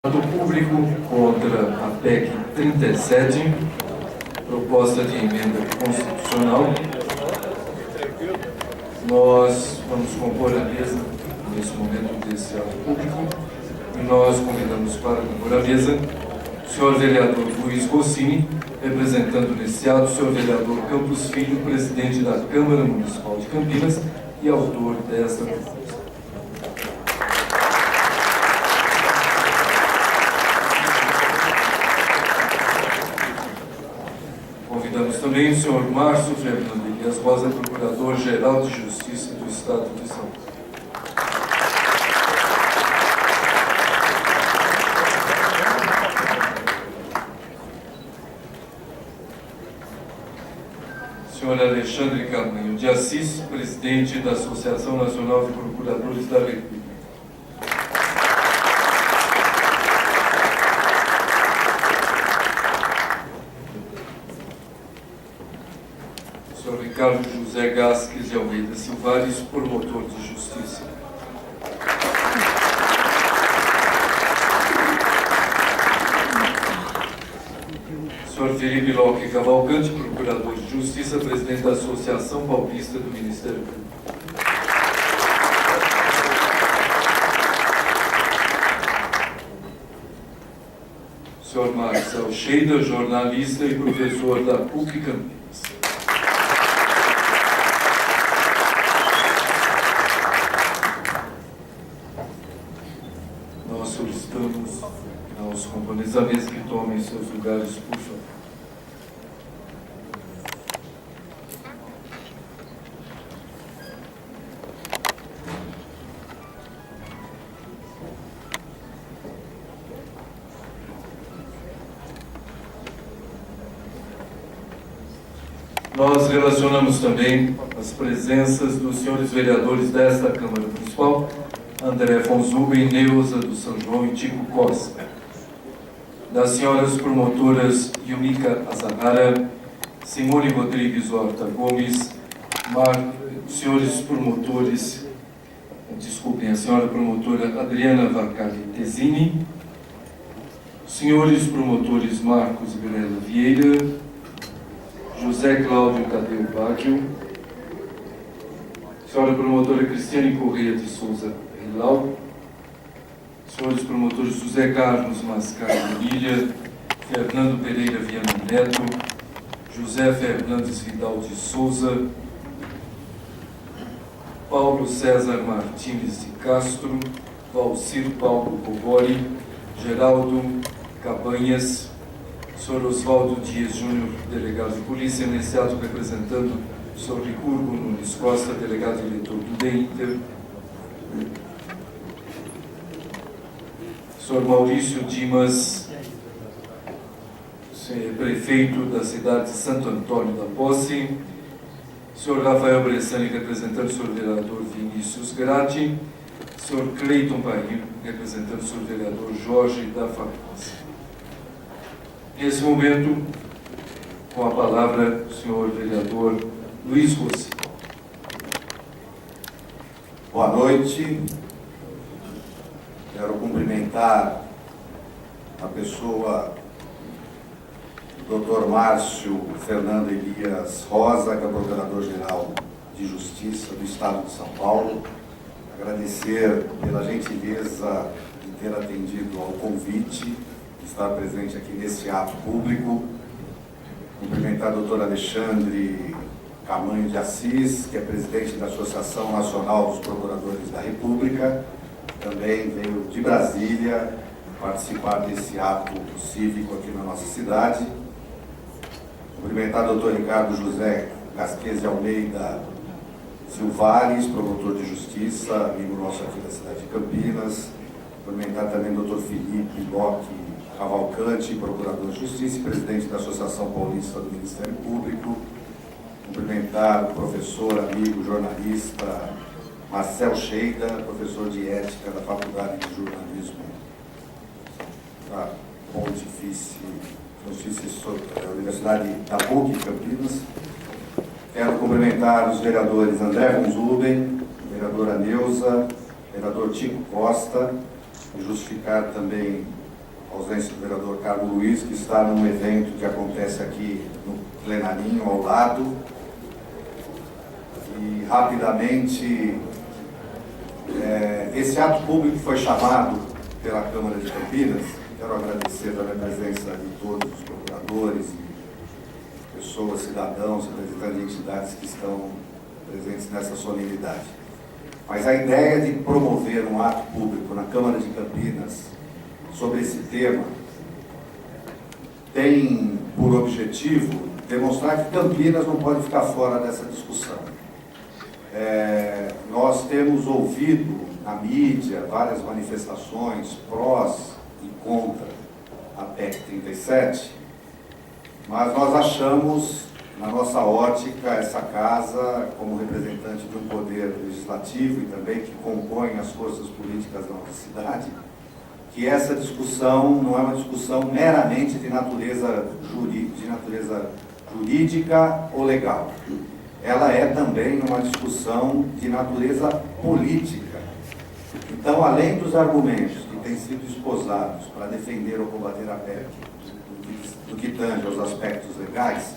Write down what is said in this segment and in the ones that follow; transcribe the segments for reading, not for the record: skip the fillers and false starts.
Do público contra a PEC 37, proposta de emenda constitucional. Nós vamos compor a mesa nesse momento desse ato público e nós convidamos para compor a mesa o senhor vereador Luiz Rossini, representando nesse ato o senhor vereador Campos Filho, presidente da Câmara Municipal de Campinas e autor desta proposta. Convidamos também o senhor Márcio Fernando Elias Rosa, Procurador-Geral de Justiça do Estado de São Paulo. Senhor Alexandre Camanho de Assis, presidente da Associação Nacional de Procuradores da República. Senhor Ricardo José Gasques de Almeida Silvares, promotor de justiça. Senhor Felipe Locke Cavalcante, procurador de justiça, presidente da Associação Paulista do Ministério Público. Senhor Marcel Scheida, jornalista e professor da PUC Campinas. Nós solicitamos aos componentes da mesa que tomem seus lugares, por favor. Nós relacionamos também as presenças dos senhores vereadores desta Câmara Municipal, André Fonzuben, Neuza do São João e Tico Costa. Das senhoras promotoras Yumika Azahara, Simone Rodrigues Horta Gomes, senhores promotores, desculpem, a senhora promotora Adriana Vacari Tesini, senhores promotores Marcos Grela Vieira, José Cláudio Tadeu Bacchio, senhora promotora Cristiane Correia de Souza Rilau, senhores promotores José Carlos Mascaro Milha, Fernando Pereira Viana Neto, José Fernandes Vidal de Souza, Paulo César Martins de Castro, Valcir Paulo Cobori, Geraldo Cabanhas, senhor Oswaldo Dias Júnior, delegado de polícia, nesse ato representando o senhor Licurgo Nunes Costa, delegado eleitor do DEINTER, senhor Maurício Dimas, prefeito da cidade de Santo Antônio da Posse, senhor Rafael Bressani, representando o senhor vereador Vinícius Gratti, senhor Cleiton Paim, representando o senhor vereador Jorge da Farmácia. Nesse momento, com a palavra, o senhor vereador Luiz Rossini. Boa noite. Quero cumprimentar a pessoa do Dr. Márcio Fernando Elias Rosa, que é o Procurador-Geral de Justiça do Estado de São Paulo. Agradecer pela gentileza de ter atendido ao convite, estar presente aqui nesse ato público. Cumprimentar o Dr. Alexandre Camanho de Assis, que é presidente da Associação Nacional dos Procuradores da República, também veio de Brasília participar desse ato cívico aqui na nossa cidade. Cumprimentar o Dr. Ricardo José Gasques de Almeida Silvares, promotor de justiça, amigo nosso aqui da cidade de Campinas. Cumprimentar também o Dr. Felipe Locke Cavalcante, procurador de justiça e presidente da Associação Paulista do Ministério Público. Cumprimentar o professor, amigo, jornalista Marcel Scheida, professor de ética da Faculdade de Jornalismo da Pontifícia Universidade da PUC Campinas. Quero cumprimentar os vereadores André Fonzuben, vereadora Neuza, vereador Tico Costa, e justificar também ausência do vereador Carlos Luiz, que está num evento que acontece aqui no plenarinho ao lado. E rapidamente, esse ato público foi chamado pela Câmara de Campinas. Quero agradecer a presença de todos os procuradores, pessoas, cidadãos, representantes de entidades que estão presentes nessa solenidade. Mas a ideia de promover um ato público na Câmara de Campinas sobre esse tema tem por objetivo demonstrar que Campinas não pode ficar fora dessa discussão. Nós temos ouvido na mídia várias manifestações prós e contra a PEC 37, mas nós achamos, na nossa ótica, essa casa, como representante de um poder legislativo e também que compõe as forças políticas da nossa cidade, que essa discussão não é uma discussão meramente de natureza jurídica ou legal. Ela é também uma discussão de natureza política. Então, além dos argumentos que têm sido esposados para defender ou combater a PEC, do que tange aos aspectos legais,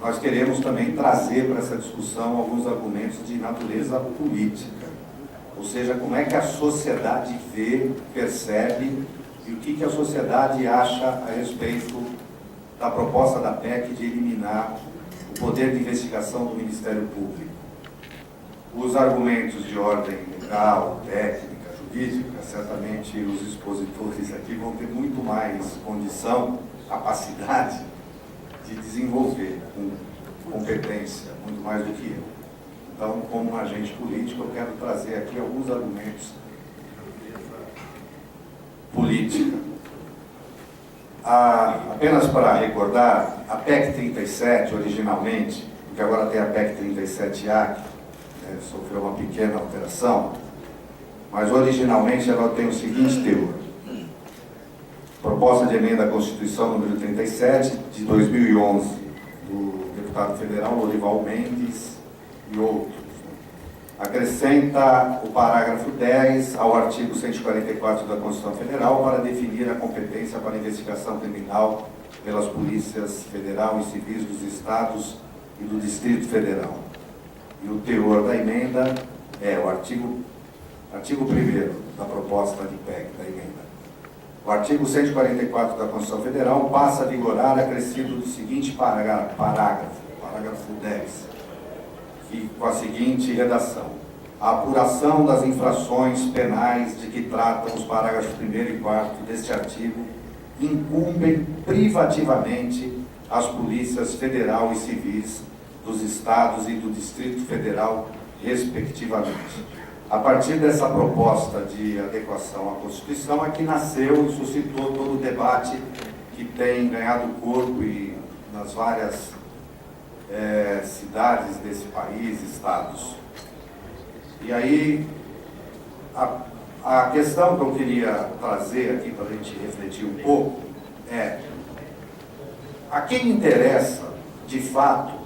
nós queremos também trazer para essa discussão alguns argumentos de natureza política. Ou seja, como é que a sociedade vê, percebe e o que a sociedade acha a respeito da proposta da PEC de eliminar o poder de investigação do Ministério Público. Os argumentos de ordem legal, técnica, jurídica, certamente os expositores aqui vão ter muito mais condição, capacidade de desenvolver com competência, muito mais do que eu. Então, como agente político, eu quero trazer aqui alguns argumentos políticos. Apenas para recordar, a PEC 37, originalmente, porque agora tem a PEC 37A, que sofreu uma pequena alteração, mas originalmente ela tem o seguinte teor: proposta de emenda à Constituição número 37, de 2011, do deputado federal Lorival Mendes e outros. Acrescenta o parágrafo 10 ao artigo 144 da Constituição Federal para definir a competência para investigação criminal pelas polícias federal e civis dos estados e do Distrito Federal. E o teor da emenda é o artigo 1º da proposta de PEC da emenda. O artigo 144 da Constituição Federal passa a vigorar acrescido do seguinte parágrafo 10, e com a seguinte redação: a apuração das infrações penais de que tratam os parágrafos 1º e 4º deste artigo incumbem privativamente as polícias federal e civis dos estados e do Distrito Federal, respectivamente. A partir dessa proposta de adequação à Constituição é que nasceu e suscitou todo o debate que tem ganhado corpo e nas várias cidades desse país, estados. E aí, a questão que eu queria trazer aqui para a gente refletir um pouco é: a quem interessa, de fato,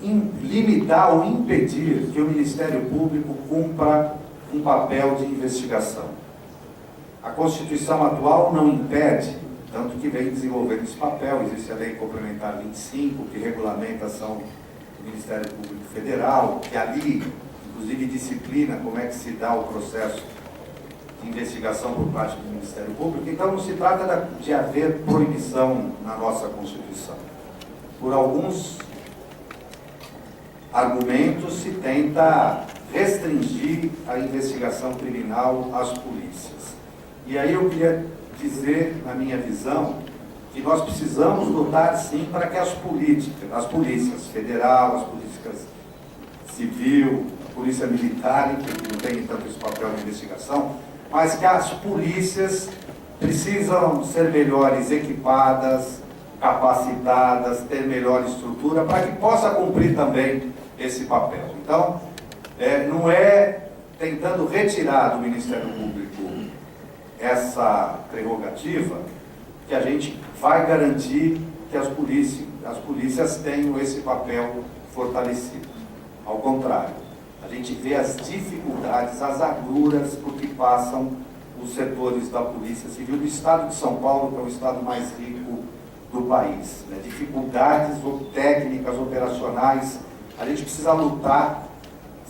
limitar ou impedir que o Ministério Público cumpra um papel de investigação? A Constituição atual não impede, tanto que vem desenvolvendo esse papel. Existe a Lei Complementar 25, que regulamenta a ação do Ministério Público Federal, que ali, inclusive, disciplina como é que se dá o processo de investigação por parte do Ministério Público. Então, não se trata de haver proibição na nossa Constituição. Por alguns argumentos se tenta restringir a investigação criminal às polícias. E aí eu queria dizer, na minha visão, que nós precisamos lutar sim para que as polícias federal, as polícias civil, a polícia militar, que não tem tanto esse papel de investigação, mas que as polícias precisam ser melhores equipadas, capacitadas, ter melhor estrutura, para que possa cumprir também esse papel. Então, não é tentando retirar do Ministério Público essa prerrogativa que a gente vai garantir que as polícias tenham esse papel fortalecido. Ao contrário, a gente vê as dificuldades, as agruras por que passam os setores da Polícia Civil do Estado de São Paulo, que é o estado mais rico do país. Né? Dificuldades técnicas, operacionais, a gente precisa lutar,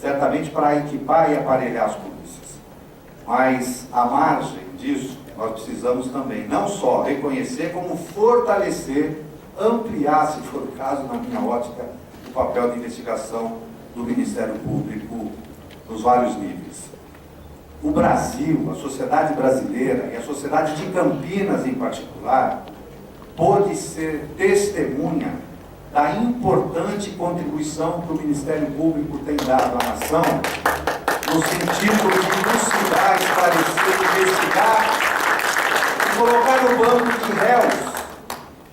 certamente, para equipar e aparelhar as polícias. Mas, à margem disso, nós precisamos também, não só reconhecer, como fortalecer, ampliar, se for o caso, na minha ótica, o papel de investigação do Ministério Público nos vários níveis. O Brasil, a sociedade brasileira e a sociedade de Campinas em particular, pôde ser testemunha da importante contribuição que o Ministério Público tem dado à nação, no sentido de elucidar, esclarecer, investigar e colocar no banco de réus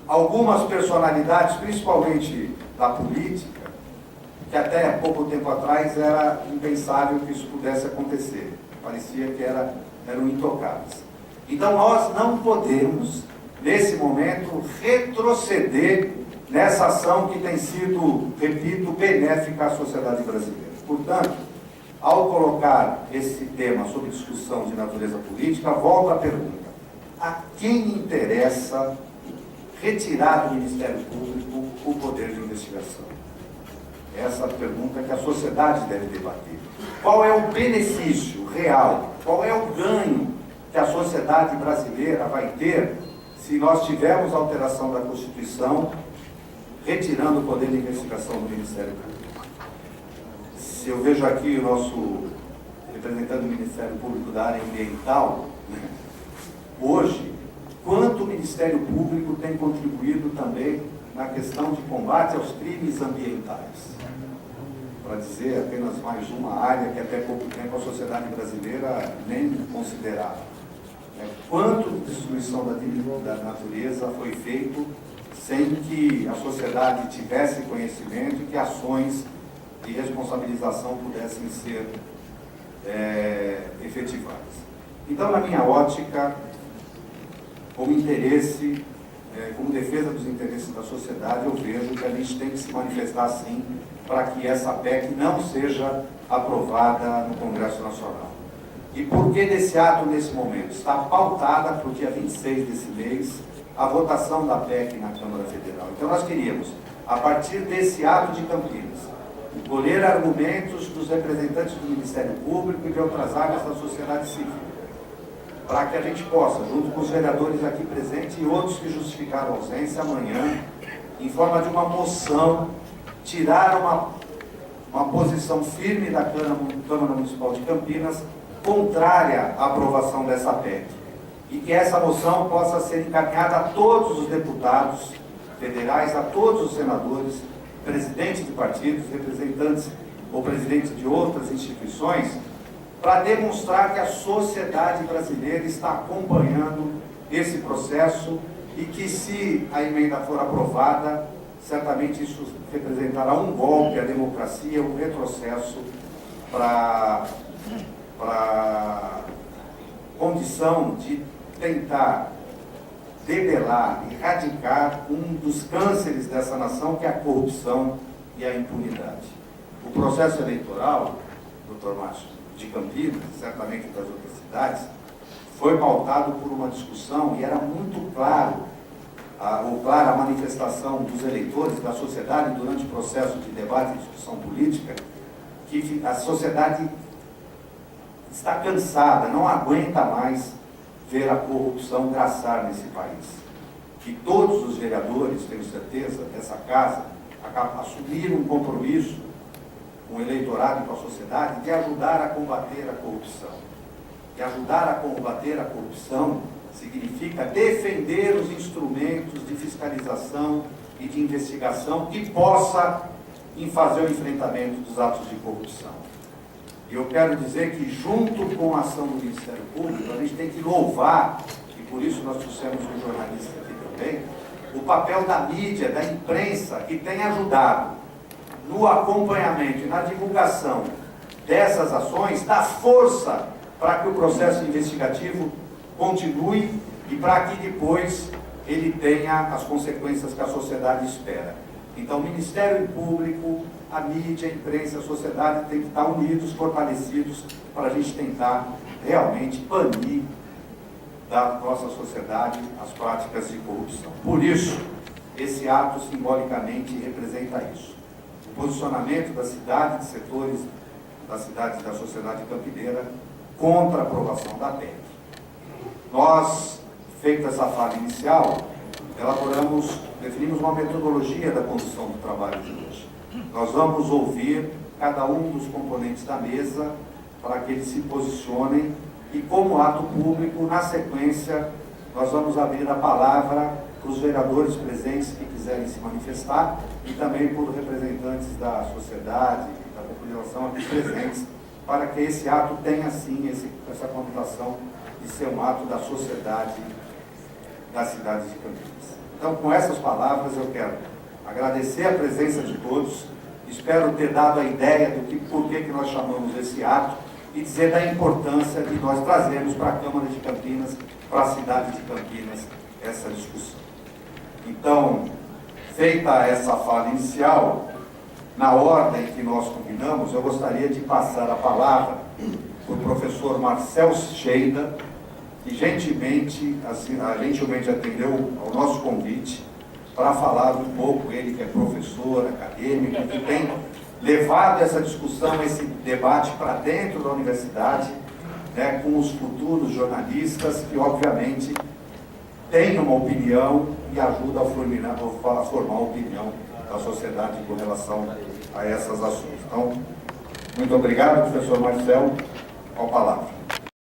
algumas personalidades, principalmente da política, que até pouco tempo atrás era impensável que isso pudesse acontecer. Parecia que eram intocáveis. Então nós não podemos, nesse momento, retroceder nessa ação que tem sido, repito, benéfica à sociedade brasileira. Portanto, ao colocar esse tema sob discussão de natureza política, volta a pergunta: a quem interessa retirar do Ministério Público o poder de investigação? Essa é a pergunta que a sociedade deve debater. Qual é o benefício real? Qual é o ganho que a sociedade brasileira vai ter se nós tivermos a alteração da Constituição, retirando o poder de investigação do Ministério Público? Se eu vejo aqui o nosso representante do Ministério Público da área ambiental, hoje, quanto o Ministério Público tem contribuído também na questão de combate aos crimes ambientais? Para dizer apenas mais uma área que até pouco tempo a sociedade brasileira nem considerava. Quanto de destruição da natureza foi feito sem que a sociedade tivesse conhecimento e que ações de responsabilização pudessem ser efetivadas. Então, na minha ótica, como interesse, como defesa dos interesses da sociedade, eu vejo que a gente tem que se manifestar sim para que essa PEC não seja aprovada no Congresso Nacional. E por que desse ato nesse momento? Está pautada para o dia 26 desse mês a votação da PEC na Câmara Federal. Então nós queríamos, a partir desse ato de Campinas, colher argumentos dos representantes do Ministério Público e de outras áreas da sociedade civil, para que a gente possa, junto com os vereadores aqui presentes e outros que justificaram a ausência, amanhã, em forma de uma moção, tirar uma posição firme da Câmara Municipal de Campinas, contrária à aprovação dessa PEC. E que essa moção possa ser encaminhada a todos os deputados federais, a todos os senadores, presidentes de partidos, representantes ou presidentes de outras instituições, para demonstrar que a sociedade brasileira está acompanhando esse processo e que, se a emenda for aprovada, certamente isso representará um golpe à democracia, um retrocesso para a condição de tentar debelar, erradicar um dos cânceres dessa nação, que é a corrupção e a impunidade. O processo eleitoral, doutor Márcio, de Campinas, certamente das outras cidades, foi pautado por uma discussão e era muito clara a manifestação dos eleitores, da sociedade, durante o processo de debate e discussão política, que a sociedade está cansada, não aguenta mais ver a corrupção graçar nesse país. Que todos os vereadores, tenho certeza, dessa casa, assumiram um compromisso com o eleitorado e com a sociedade de ajudar a combater a corrupção. E ajudar a combater a corrupção significa defender os instrumentos de fiscalização e de investigação que possa fazer o enfrentamento dos atos de corrupção. E eu quero dizer que, junto com a ação do Ministério Público, a gente tem que louvar, e por isso nós trouxemos um jornalista aqui também, o papel da mídia, da imprensa, que tem ajudado no acompanhamento e na divulgação dessas ações, dá força para que o processo investigativo continue e para que depois ele tenha as consequências que a sociedade espera. Então, o Ministério Público, a mídia, a imprensa, a sociedade tem que estar unidos, fortalecidos, para a gente tentar realmente banir da nossa sociedade às práticas de corrupção. Por isso, esse ato simbolicamente representa isso. O posicionamento da cidade, de setores da cidade e da sociedade campineira contra a aprovação da PEC. Nós, feita essa fala inicial, definimos uma metodologia da condução do trabalho de hoje. Nós vamos ouvir cada um dos componentes da mesa para que eles se posicionem e, como ato público, na sequência, nós vamos abrir a palavra para os vereadores presentes que quiserem se manifestar e também por representantes da sociedade e da população aqui presentes, para que esse ato tenha, sim, essa conotação de ser um ato da sociedade da cidade de Campinas. Então, com essas palavras, eu quero agradecer a presença de todos, espero ter dado a ideia do por que nós chamamos esse ato e dizer da importância de nós trazermos para a Câmara de Campinas, para a cidade de Campinas, essa discussão. Então, feita essa fala inicial, na ordem que nós combinamos, eu gostaria de passar a palavra para o professor Marcel Sheida, que gentilmente atendeu ao nosso convite para falar um pouco, ele que é professor, acadêmico, que tem levado essa discussão, esse debate para dentro da universidade, né, com os futuros jornalistas que, obviamente, têm uma opinião e ajudam a formar a opinião da sociedade com relação a essas ações. Então, muito obrigado, professor Marcel, com a palavra.